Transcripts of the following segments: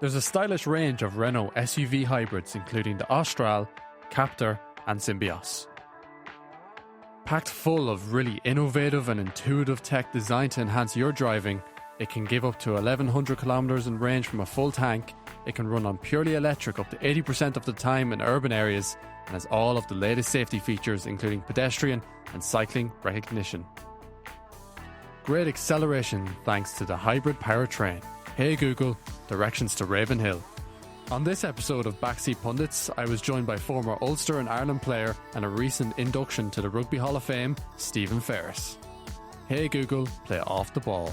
There's a stylish range of Renault SUV hybrids including the Austral, Captur and Symbios. Packed full of really innovative and intuitive tech designed to enhance your driving, it can give up to 1100 kilometers in range from a full tank, it can run on purely electric up to 80% of the time in urban areas, and has all of the latest safety features including pedestrian and cycling recognition. Great acceleration thanks to the hybrid powertrain. Hey Google, directions to Ravenhill. On this episode of Back Seat Pundits, I was joined by former Ulster and Ireland player and a recent induction to the Rugby Hall of Fame, Stephen Ferris. Hey Google, play Off the Ball.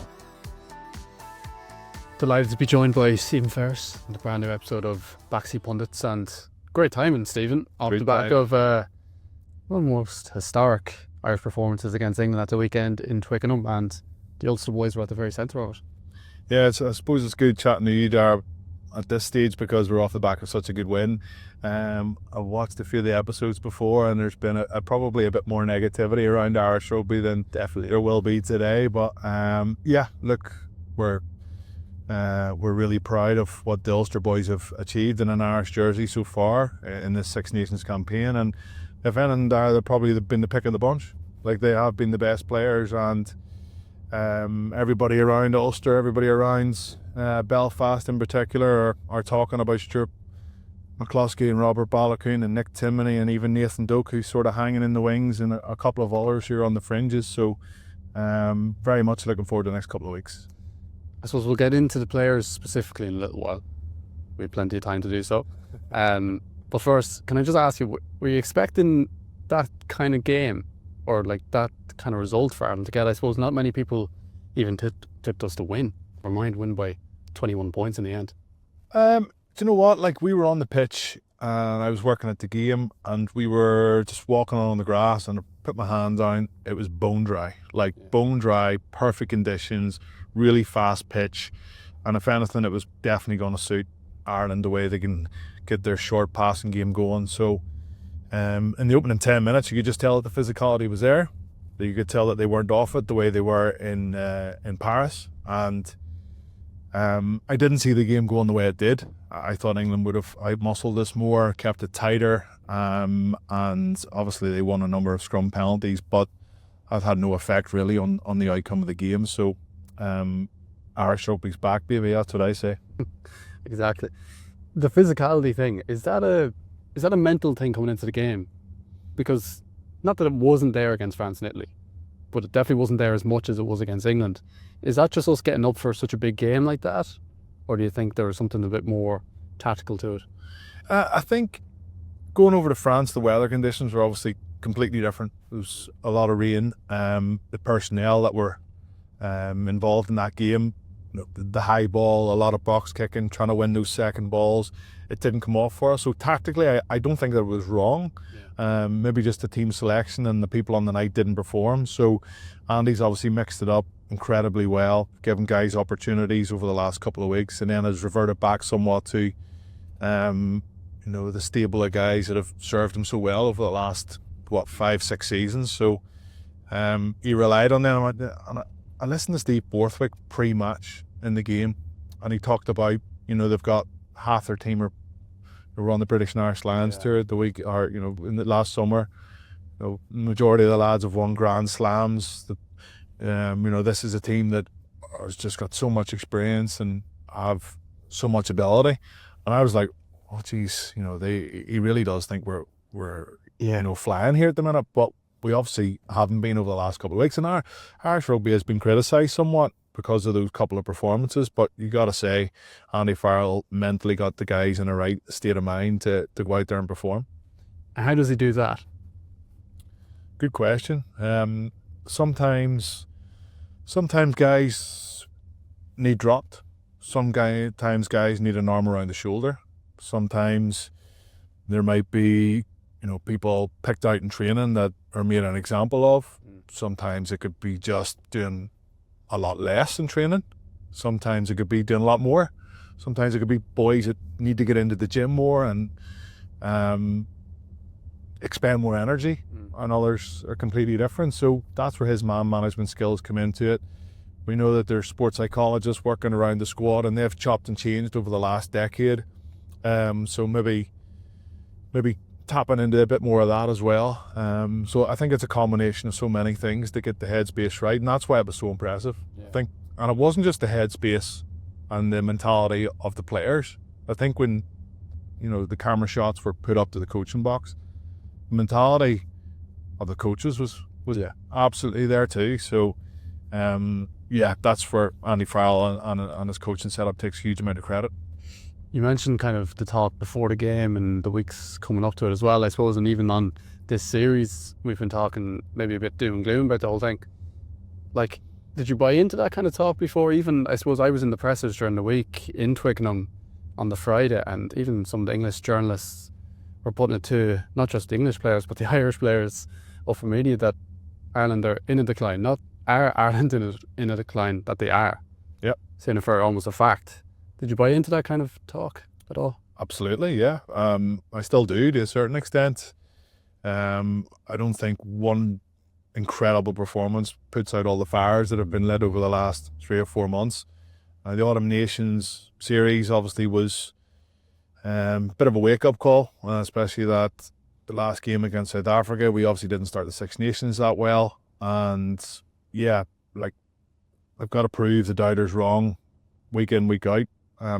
Delighted to be joined by Stephen Ferris in the brand new episode of Back Seat Pundits, and great timing, Stephen, off the back of almost historic Irish performances against England at the weekend in Twickenham, and the Ulster boys were at the very centre of it. Yeah, I suppose it's good chatting to you, Dara, at this stage because we're off the back of such a good win. I've watched a few of the episodes before, and there's been probably a bit more negativity around Irish rugby than definitely there will be today. But yeah, look, we're really proud of what the Ulster boys have achieved in an Irish jersey so far in this Six Nations campaign. And if anything, they've probably been the pick of the bunch. Like, they have been the best players, and everybody around Ulster, everybody around Belfast in particular are talking about Stuart McCloskey and Robert Balogun and Nick Timoney and even Nathan Doak, who's sort of hanging in the wings, and a couple of others who are on the fringes. So very much looking forward to the next couple of weeks. I suppose we'll get into the players specifically in a little while. We have plenty of time to do so. But first, can I just ask you, were you expecting that kind of game or like that kind of result for Ireland to get? I suppose not many people even tipped us to win. Or mind win by 21 points in the end. Do you know what? Like, we were on the pitch and I was working at the game, and we were just walking on the grass, and I put my hand down. It was bone dry, bone dry, perfect conditions, really fast pitch. And if anything, it was definitely going to suit Ireland the way they can get their short passing game going. So in the opening 10 minutes, you could just tell that the physicality was there. You could tell that they weren't off it the way they were in Paris. And I didn't see the game going the way it did. I thought England would have out-muscled this more, kept it tighter, and obviously they won a number of scrum penalties, but I've had no effect really on the outcome of the game. So Irish rugby's back, baby. That's what I say. Exactly. The physicality thing, is that a mental thing coming into the game? Because not that it wasn't there against France and Italy, but it definitely wasn't there as much as it was against England. Is that just us getting up for such a big game like that? Or do you think there was something a bit more tactical to it? I think going over to France, the weather conditions were obviously completely different. There was a lot of rain. The personnel that were involved in that game, the high ball, a lot of box kicking, trying to win those second balls, it didn't come off for us. So tactically, I don't think that it was wrong. Maybe just the team selection and the people on the night didn't perform. So Andy's obviously mixed it up incredibly well, given guys opportunities over the last couple of weeks, and then has reverted back somewhat to the stable of guys that have served him so well over the last 5-6 seasons. So he relied on them. And I listened to Steve Borthwick pre-match in the game, and he talked about they've got half their team who were on the British and Irish Lions tour the week, or in the last summer. The majority of the lads have won Grand Slams. This is a team that has just got so much experience and have so much ability. And I was like, oh geez, he really does think we're flying here at the minute. But we obviously haven't been over the last couple of weeks, and our Irish rugby has been criticised somewhat because of those couple of performances. But you got to say, Andy Farrell mentally got the guys in the right state of mind to go out there and perform. How does he do that? Good question. Sometimes guys need dropped. Sometimes guys need an arm around the shoulder. Sometimes there might be people picked out in training that are made an example of. Sometimes it could be just doing a lot less in training. Sometimes it could be doing a lot more. Sometimes it could be boys that need to get into the gym more and expend more energy, and others are completely different. So that's where his man management skills come into it. We know that there's sports psychologists working around the squad, and they've chopped and changed over the last decade. So maybe tapping into a bit more of that as well. So I think it's a combination of so many things to get the headspace right, and that's why it was so impressive. Yeah. I think, and it wasn't just the headspace and the mentality of the players. I think when, you know, the camera shots were put up to the coaching box, the mentality of the coaches was absolutely there too. So that's where Andy Farrell and his coaching setup takes a huge amount of credit. You mentioned kind of the talk before the game and the weeks coming up to it as well, I suppose, and even on this series, we've been talking maybe a bit doom and gloom about the whole thing. Like, did you buy into that kind of talk before? Even, I suppose, I was in the pressers during the week in Twickenham on the Friday, and even some of the English journalists were putting it to not just the English players, but the Irish players up for media that Ireland are in a decline. Not are Ireland in a decline, that they are. Yep. Saying it for almost a fact. Did you buy into that kind of talk at all? Absolutely, yeah. I still do to a certain extent. I don't think one incredible performance puts out all the fires that have been lit over the last 3 or 4 months. The Autumn Nations series obviously was a bit of a wake-up call, especially that the last game against South Africa, we obviously didn't start the Six Nations that well. And yeah, like, I've got to prove the doubters wrong week in, week out.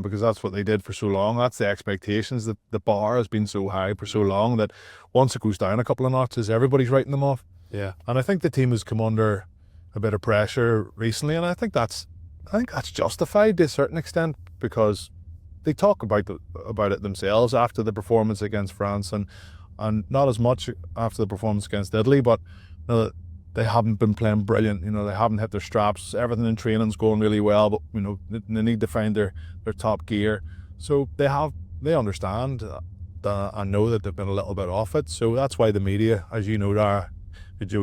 Because that's what they did for so long. That's the expectations. The bar has been so high for so long that once it goes down a couple of notches, everybody's writing them off. Yeah. And I think the team has come under a bit of pressure recently, and I think that's justified to a certain extent, because they talk about it themselves after the performance against France, and not as much after the performance against Italy, but you know, they haven't been playing brilliant. You know, they haven't hit their straps. Everything in training's going really well, but you know, they need to find their top gear. So they understand and know that they've been a little bit off it. So that's why the media, as you know, Dara,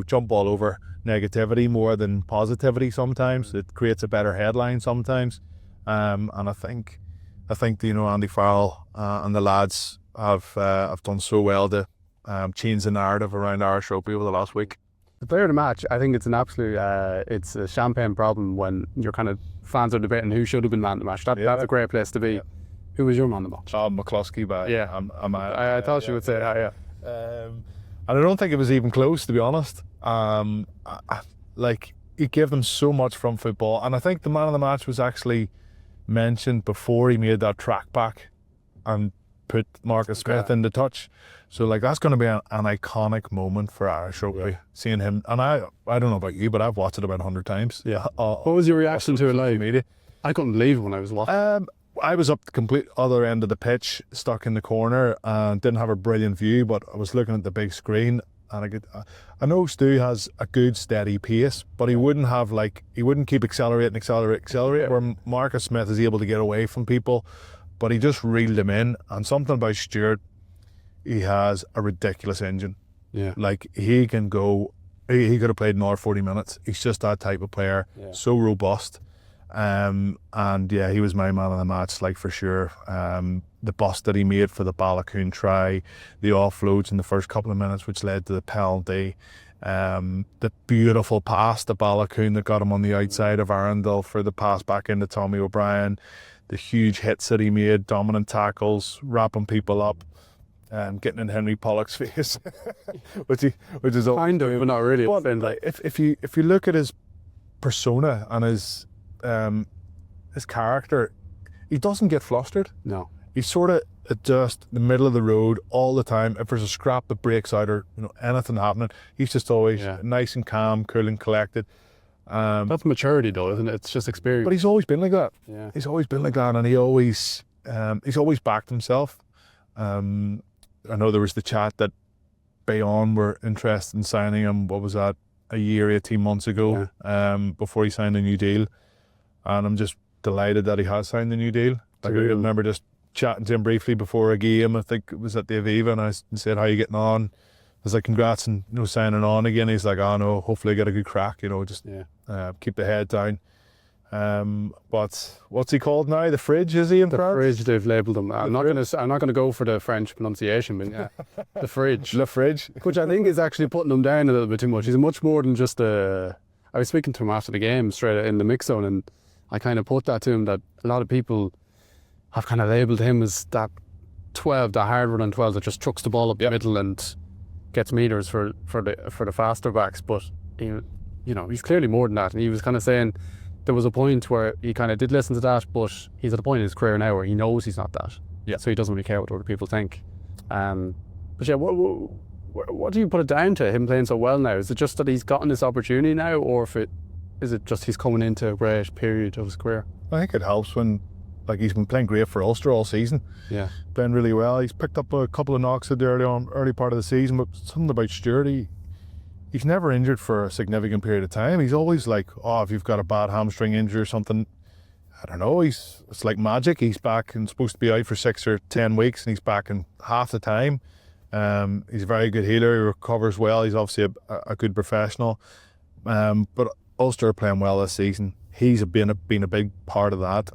jump all over negativity more than positivity sometimes. It creates a better headline sometimes. And I think you know, Andy Farrell and the lads have done so well to change the narrative around Irish rugby over the last week. The player of the match, I think it's an absolute, it's a champagne problem when your kind of fans are debating who should have been man of the match. That's a great place to be. Yeah. Who was your man of the match? McCloskey, but yeah, I thought you would say that. Yeah. And I don't think it was even close, to be honest. Like, he gave them so much from football, and I think the man of the match was actually mentioned before he made that track back and put Marcus Smith into touch. So like, that's going to be an iconic moment for Irish rugby, seeing him. And I don't know about you, but I've watched it about 100 times. Yeah. What was your reaction to it live? Media. I couldn't believe it when I was watching. I was up the complete other end of the pitch, stuck in the corner, and didn't have a brilliant view, but I was looking at the big screen, and I know Stu has a good steady pace, but he wouldn't keep accelerating, where Marcus Smith is able to get away from people, but he just reeled him in. And something about Stuart, he has a ridiculous engine. Yeah. Like, he can go, he could have played another 40 minutes. He's just that type of player, so robust. And yeah, he was my man of the match, like, for sure. The bust that he made for the Balakoon try, the offloads in the first couple of minutes, which led to the penalty, the beautiful pass to Balakoon that got him on the outside of Arundel for the pass back into Tommy O'Brien, the huge hits that he made, dominant tackles, wrapping people up, getting in Henry Pollock's face, which is kind of, but not really. But like, if you look at his persona and his character, he doesn't get flustered. No, he's sort of just the middle of the road all the time. If there's a scrap that breaks out, or you know, anything happening, he's just always nice and calm, cool and collected. That's maturity, though, isn't it? It's just experience. But he's always been like that. Yeah, he's always been like that, and he's always backed himself. I know there was the chat that Bayonne were interested in signing him. What was that? A year, 18 months ago, before he signed a new deal. And I'm just delighted that he has signed a new deal. Like, I remember just chatting to him briefly before a game. I think it was at the Aviva, and I said, "How are you getting on?" I was like, "Congrats," and signing on again. He's like, "Oh no, hopefully I get a good crack. Just keep the head down." But what's he called now? The fridge, is he in France? The fridge, they've labelled him. I'm not gonna go for the French pronunciation, but the fridge. Le fridge. Which I think is actually putting him down a little bit too much. He's much more than just a I was speaking to him after the game straight in the mix zone, and I kind of put that to him that a lot of people have kind of labelled him as that 12, the hard running 12 that just chucks the ball up the middle and gets meters for the faster backs. But he's clearly more than that. And he was kind of saying there was a point where he kind of did listen to that, but he's at a point in his career now where he knows he's not that. Yeah. So he doesn't really care what other people think. But yeah, what do you put it down to, him playing so well now? Is it just that he's gotten this opportunity now, or is it just he's coming into a great period of his career? I think it helps when, like, he's been playing great for Ulster all season. Yeah. Playing really well. He's picked up a couple of knocks at the early part of the season, but something about Stuart, he's never injured for a significant period of time. He's always like, if you've got a bad hamstring injury or something, I don't know, it's like magic. He's back and supposed to be out for 6 or 10 weeks, and he's back in half the time. He's a very good healer. He recovers well. He's obviously a good professional. But Ulster are playing well this season. He's been a big part of that.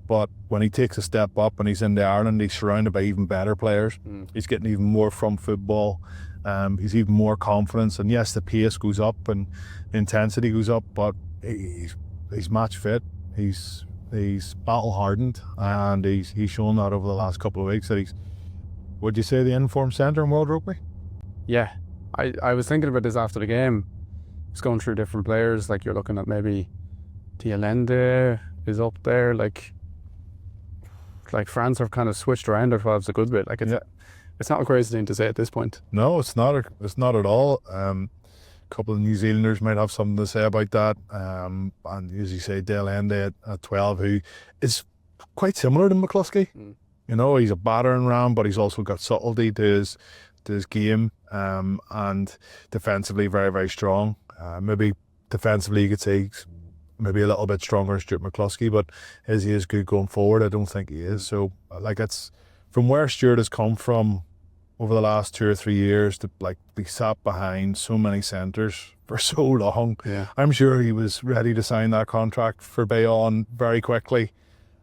But when he takes a step up and he's in Ireland, he's surrounded by even better players. He's getting even more from football. He's even more confidence. And yes, the pace goes up and the intensity goes up, but he's match fit. He's battle hardened, and he's shown that over the last couple of weeks that he's, would you say, the informed centre in world rugby? Yeah, I was thinking about this after the game. Just going through different players, like you're looking at maybe Dialende is up there, like France have kind of switched around their 12s a good bit. Like it's not a crazy thing to say at this point. No, it's not. It's not at all. A couple of New Zealanders might have something to say about that. And as you say, Dialende at 12, who is quite similar to McCloskey. He's a battering ram, but he's also got subtlety to his game, and defensively very, very strong. Maybe defensively you could say he's maybe a little bit stronger than Stuart McCloskey, but is he as good going forward? I don't think he is. So it's from where Stuart has come from over the last 2 or 3 years to be sat behind so many centres for so long. Yeah. I'm sure he was ready to sign that contract for Bayonne very quickly,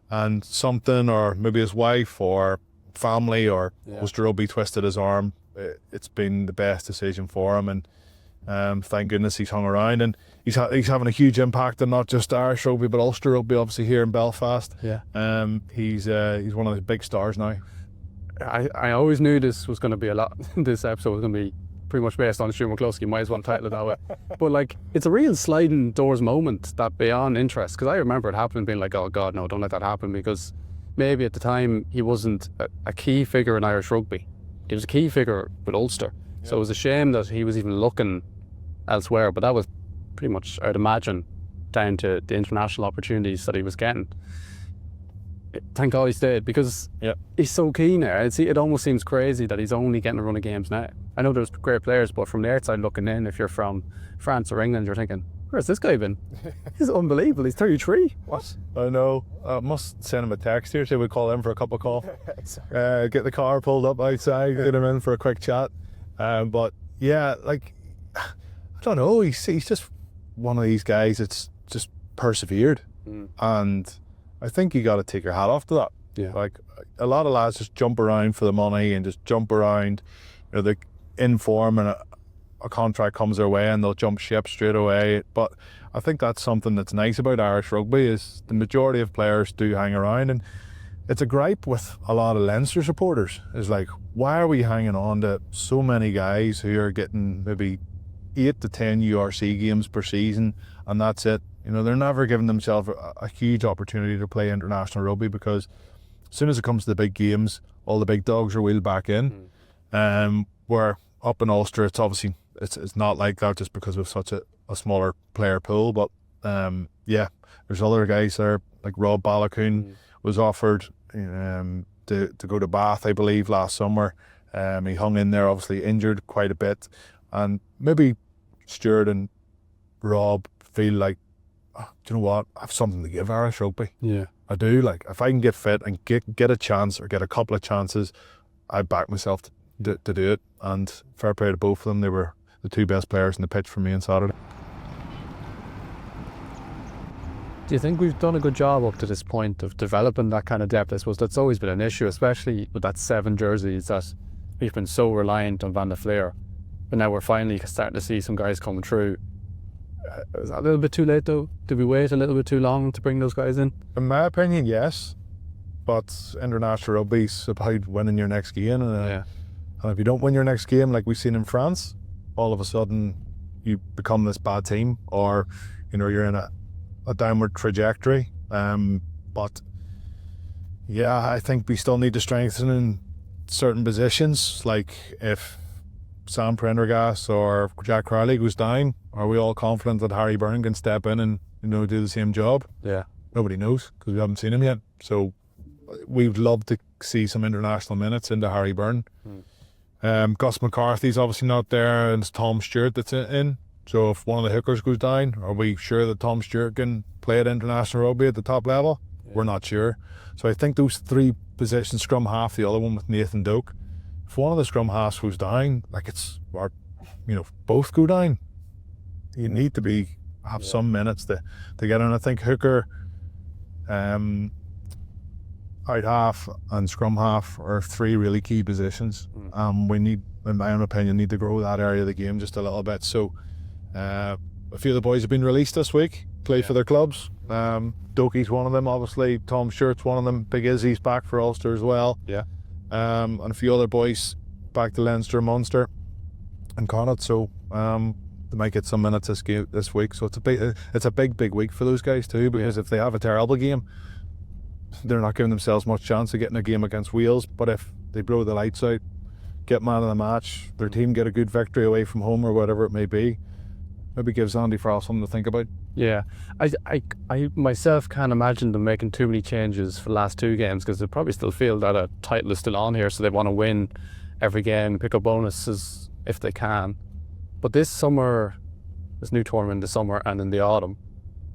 and something, or maybe his wife or family or Ulster Rugby twisted his arm. It's been the best decision for him, and thank goodness he's hung around, and he's having a huge impact on not just Irish rugby but Ulster Rugby, obviously here in Belfast. Yeah. He's one of the big stars now. I always knew this was going to be a lot. This episode was going to be pretty much based on Stuart McCloskey. Might as well title it that way. But it's a real sliding doors moment, that beyond interest, because I remember it happening, being like, oh God, no, don't let that happen, because maybe at the time he wasn't a key figure in Irish rugby. He was a key figure with Ulster. Yeah. So it was a shame that he was even looking elsewhere, but that was pretty much, I'd imagine, down to the international opportunities that he was getting. Thank God he stayed, because he's so keen now. It almost seems crazy that he's only getting a run of games now. I know there's great players, but from the outside looking in, if you're from France or England, you're thinking, where's this guy been? He's unbelievable. He's 33. What? I know. I must send him a text here, say we call him for a cup of coffee. Get the car pulled up outside, get him in for a quick chat. But yeah, I don't know. He's just one of these guys that's just persevered, and I think you got to take your hat off to that. Yeah. A lot of lads just jump around for the money and just jump around. They're in form and a contract comes their way and they'll jump ship straight away. But I think that's something that's nice about Irish rugby, is the majority of players do hang around, and it's a gripe with a lot of Leinster supporters. Is why are we hanging on to so many guys who are getting maybe 8 to 10 URC games per season, and that's it. They're never giving themselves a huge opportunity to play international rugby, because as soon as it comes to the big games, all the big dogs are wheeled back in. Where up in Ulster, it's obviously it's not like that, just because we've such a smaller player pool. But there's other guys there, like Rob Balakoon was offered to go to Bath, I believe, last summer. He hung in there, obviously injured quite a bit, and maybe Stuart and Rob feel like, do you know what, I have something to give Irish rugby. Yeah, I do. If I can get fit and get a chance, or get a couple of chances, I back myself to do it. And fair play to both of them. They were the two best players in the pitch for me on Saturday. Do you think we've done a good job up to this point of developing that kind of depth? I suppose that's always been an issue, especially with that 7 jerseys, that we've been so reliant on Van der Fleer. But now we're finally starting to see some guys coming through. Is that a little bit too late though? Did we wait a little bit too long to bring those guys in? In my opinion, yes. But international rugby's about winning your next game, and if you don't win your next game, like we've seen in France, all of a sudden you become this bad team, or you're in a downward trajectory. But yeah, I think we still need to strengthen in certain positions. Like if Sam Prendergast or Jack Crowley goes down, are we all confident that Harry Byrne can step in and do the same job? Yeah, nobody knows because we haven't seen him yet. So we'd love to see some international minutes into Harry Byrne. Gus McCarthy's obviously not there, and it's Tom Stewart that's in. So if one of the hookers goes down, are we sure that Tom Stewart can play at international rugby at the top level? Yeah. We're not sure. So I think those three positions, scrum half, the other one with Nathan Doak, if one of the scrum halves goes down, both go down, you need to have some minutes to get in. I think hooker, out half and scrum half are three really key positions. We need, in my own opinion, to grow that area of the game just a little bit. So a few of the boys have been released this week, play for their clubs. Dokey's one of them, obviously. Tom Stewart's one of them. Big Izzy's back for Ulster as well. Yeah. And a few other boys back to Leinster, Munster and Connacht. So they might get some minutes this week. So it's a big week for those guys too, because if they have a terrible game, they're not giving themselves much chance of getting a game against Wales. But if they blow the lights out, get man of the match, their team get a good victory away from home or whatever it may be, maybe gives Andy Farrell something to think about. Yeah, I myself can't imagine them making too many changes for the last two games, because they probably still feel that a title is still on here, so they want to win every game, pick up bonuses if they can. But this summer, this new tournament this summer and in the autumn,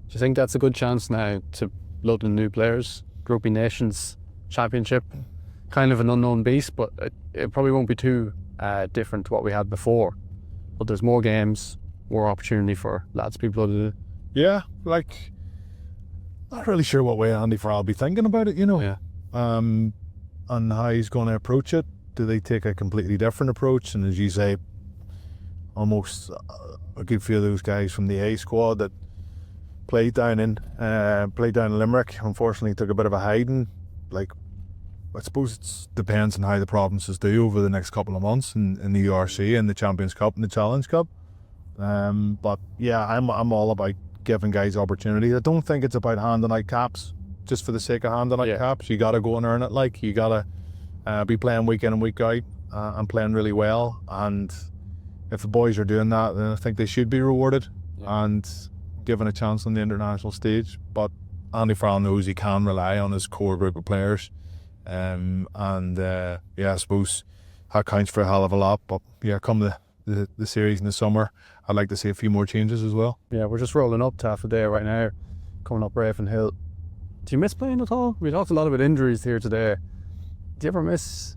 do you think that's a good chance now to load in new players? Rugby Nations Championship, kind of an unknown beast, but it probably won't be too different to what we had before. But there's more games, more opportunity for lads to be blooded in. Yeah, not really sure what way Andy Farrell will be thinking about it, Yeah. And how he's going to approach it. Do they take a completely different approach? And as you say, almost a good few of those guys from the A squad that played down in Limerick, unfortunately took a bit of a hiding. I suppose it depends on how the provinces do over the next couple of months in the URC and the Champions Cup and the Challenge Cup. But yeah, I'm all about giving guys opportunity. I don't think it's about handing out caps just for the sake of handing out caps. You got to go and earn it. You got to be playing week in and week out and playing really well. And if the boys are doing that, then I think they should be rewarded and given a chance on the international stage. But Andy Farrell knows he can rely on his core group of players. I suppose that counts for a hell of a lot. But yeah, come the series in the summer, I'd like to see a few more changes as well. Yeah, we're just rolling up to half a day right now, coming up Ravenhill. Do you miss playing at all? We talked a lot about injuries here today. Do you ever miss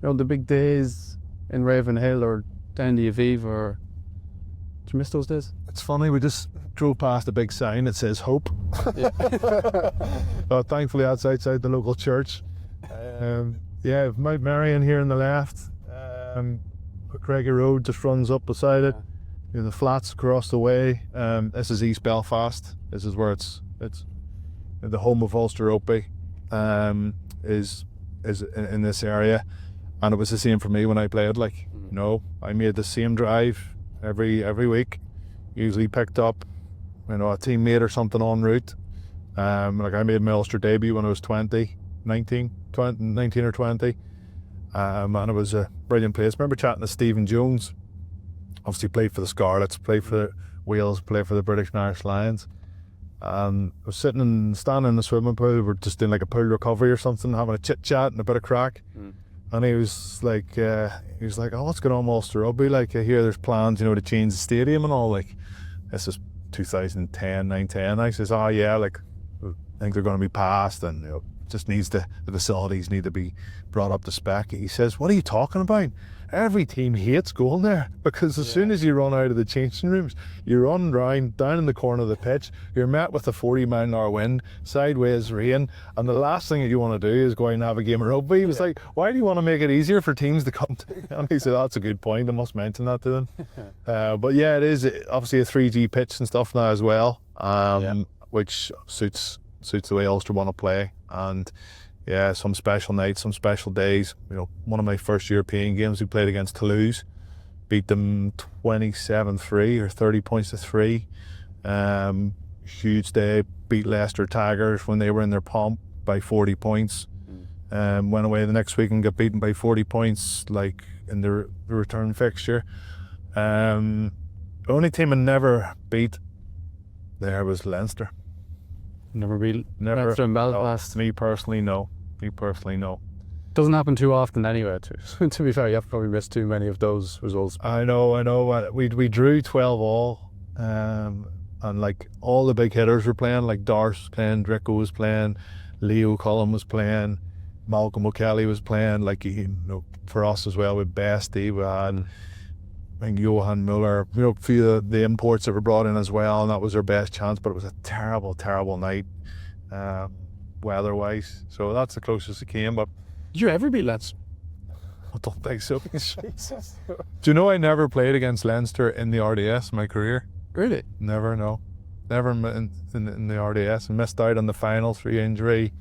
the big days in Ravenhill or down the Aviv, or do you miss those days? It's funny, we just drove past a big sign that says Hope. Thankfully that's outside the local church. Mount Marion here on the left. Craigie Road just runs up beside it. The flats across the way. This is East Belfast. This is where it's the home of Ulster Rugby. Is in this area, and it was the same for me when I played. I made the same drive every week. Usually picked up, a teammate or something en route. I made my Ulster debut when I was 19 or 20. And it was a brilliant place. I remember chatting to Stephen Jones. Obviously played for the Scarlets, played for Wales, played for the British and Irish Lions. And I was standing in the swimming pool. We were just doing a pool recovery or something, having a chit chat and a bit of crack. And he was like, "Oh, what's going on with Ulster Rugby? I hear there's plans, to change the stadium and all." This is 2010, 9-10. I says, "Oh yeah, I think they're going to be passed, and just needs the facilities need to be brought up to spec. He says, what are you talking about? Every team hates going there because as soon as you run out of the changing rooms, you run round down in the corner of the pitch, you're met with a 40-mile-an-hour wind, sideways rain, and the last thing that you want to do is go out and have a game of rugby. He was like, why do you want to make it easier for teams to come to? And he said, that's a good point, I must mention that to them. But yeah, it is obviously a 3G pitch and stuff now as well, which suits the way Ulster want to play. And yeah, some special nights, some special days. You know, one of my first European games, we played against Toulouse, beat them 27-3 or 30 points to 3. Huge day. Beat Leicester Tigers when they were in their pomp by 40 points. Went away the next week and got beaten by 40 points, like in the return fixture. The only team I never beat there was Leinster. Never Leinster in Belfast. Me personally, no. Doesn't happen too often anyway. To be fair, you have probably missed too many of those results. I know. We drew 12-all, and like all the big hitters were playing. Like Dara was playing, Drico was playing, Leo Cullen was playing, Malcolm O'Kelly was playing. Like, you know, for us as well with Bestie, we had I think Johan Muller, you know, a few of the imports that were brought in as well, and that was their best chance. But it was a terrible night, weather-wise. So that's the closest it came. But did you ever beat Leinster? I don't think so. Jesus. Do you know I never played against Leinster in the RDS in my career? Really? Never, no. Never in the RDS, and missed out on the final through injury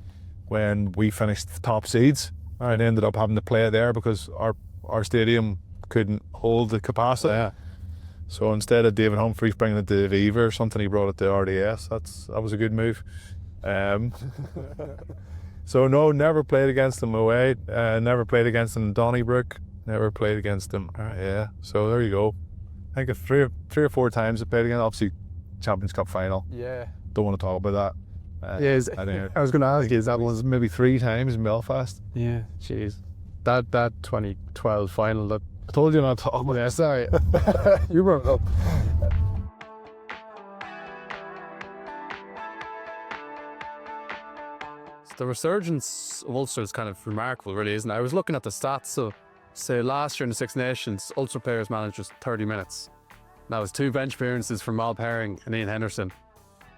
when we finished top seeds. I ended up having to play there because our stadium couldn't hold the capacity. Yeah. So instead of David Humphreys bringing it to Viva or something, he brought it to RDS. That was a good move. So no, never played against them away. Never played against them in Donnybrook. Never played against them. Yeah. So there you go. I think three or four times I played against. Obviously, Champions Cup final. Yeah. Don't want to talk about that. I was going to ask you, that was maybe 3 times in Belfast. Yeah. Jeez. That 2012 final. That I told you not to talk about that. sorry. You brought it up. The resurgence of Ulster is kind of remarkable, really, isn't it? I was looking at the stats. So, say last year in the Six Nations, Ulster players managed just 30 minutes. That was 2 bench appearances from Mal Herring and Ian Henderson.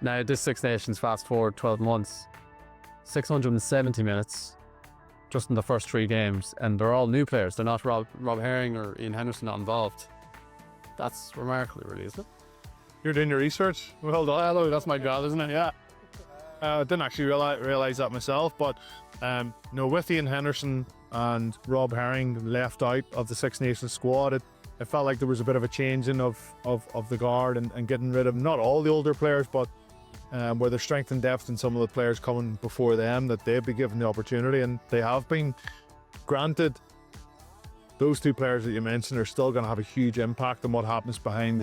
Now, this Six Nations, fast forward 12 months, 670 minutes just in the first 3 games, and they're all new players. They're not Rob Herring or Ian Henderson not involved. That's remarkable, really, isn't it? You're doing your research? Well done. Hello, that's my job, isn't it? Yeah. I didn't actually realise that myself, but with Ian Henderson and Rob Herring left out of the Six Nations squad, it felt like there was a bit of a changing of the guard and getting rid of not all the older players, but where there's strength and depth in some of the players coming before them, that they'd be given the opportunity, and they have been. Granted, those 2 players that you mentioned are still going to have a huge impact on what happens behind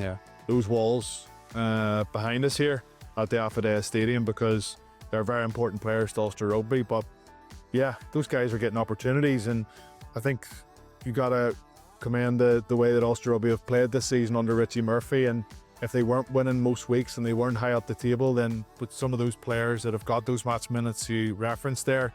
those walls behind us here at the Affidea Stadium, because they're very important players to Ulster Rugby. But yeah, those guys are getting opportunities, and I think you got to commend the way that Ulster Rugby have played this season under Richie Murphy. And if they weren't winning most weeks and they weren't high up the table, then with some of those players that have got those match minutes you referenced there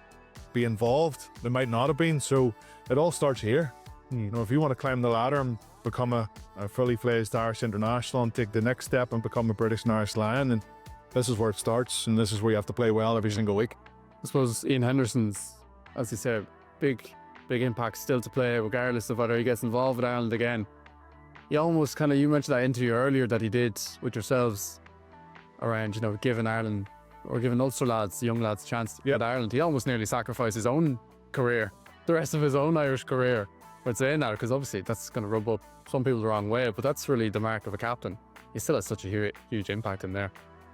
be involved, they might not have been. So it all starts here. You know, if you want to climb the ladder and become a fully fledged Irish international and take the next step and become a British and Irish Lion, and this is where it starts, and this is where you have to play well every single week. I suppose Ian Henderson's, as you said, big impact still to play, regardless of whether he gets involved with Ireland again. You almost you mentioned that interview earlier that he did with yourselves around, you know, giving Ireland or giving Ulster lads, young lads, a chance at Ireland. He almost nearly sacrificed his own career, the rest of his own Irish career, by saying that, because obviously that's going to rub up some people the wrong way, but that's really the mark of a captain. He still has such a huge impact in there.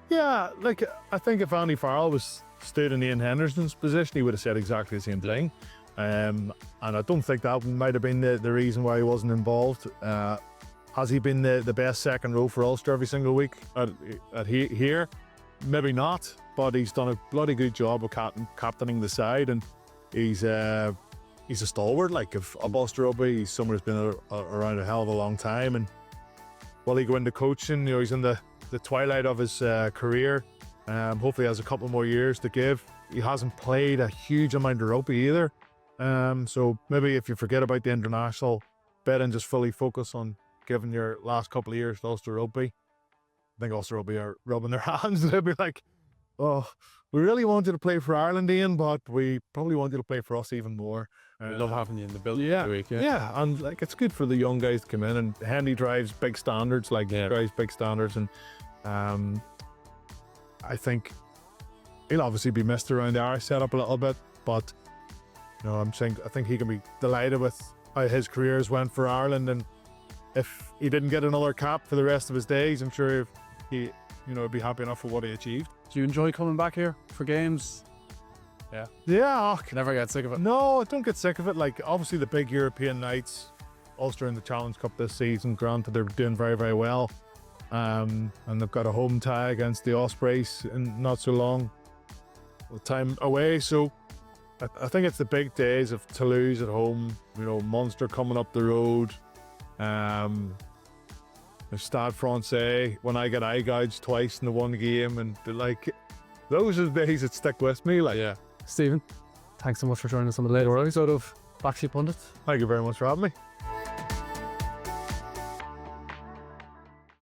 Yeah, like, I think if Andy Farrell stood in Ian Henderson's position, he would have said exactly the same thing. And I don't think that might have been the reason why he wasn't involved. Has he been the best second row for Ulster every single week at here? Maybe not, but he's done a bloody good job of captaining the side, and he's a stalwart of Ulster Rugby. He's someone who's been around a hell of a long time, and will he go into coaching? You know, he's in the twilight of his career. Hopefully he has a couple more years to give. he hasn't played a huge amount of rugby either. So maybe if you forget about the international bit and just fully focus on giving your last couple of years to Ulster Rugby, I think Ulster Rugby are rubbing their hands. They'll be like, oh, we really want you to play for Ireland, Ian, but we probably want you to play for us even more. We love having you in the building Yeah, every week. yeah, and like it's good for the young guys to come in, and Henry drives big standards, and I think he'll obviously be missed around the Irish setup a little bit, but I think he can be delighted with how his careers went for Ireland, and if he didn't get another cap for the rest of his days, I'm sure he would be happy enough with what he achieved. Do you enjoy coming back here for games? Yeah. Never get sick of it. No, I don't get sick of it. Like, obviously the big European nights, Ulster in the Challenge Cup this season, granted they're doing very, very well. And they've got a home tie against the Ospreys in not so long time away. So I think it's the big days of Toulouse at home, Munster coming up the road. Stade Francais, when I get eye gouged twice in the one game, and those are the days that stick with me. Stephen, thanks so much for joining us on the later episode of Back Seat Pundits. Thank you very much for having me.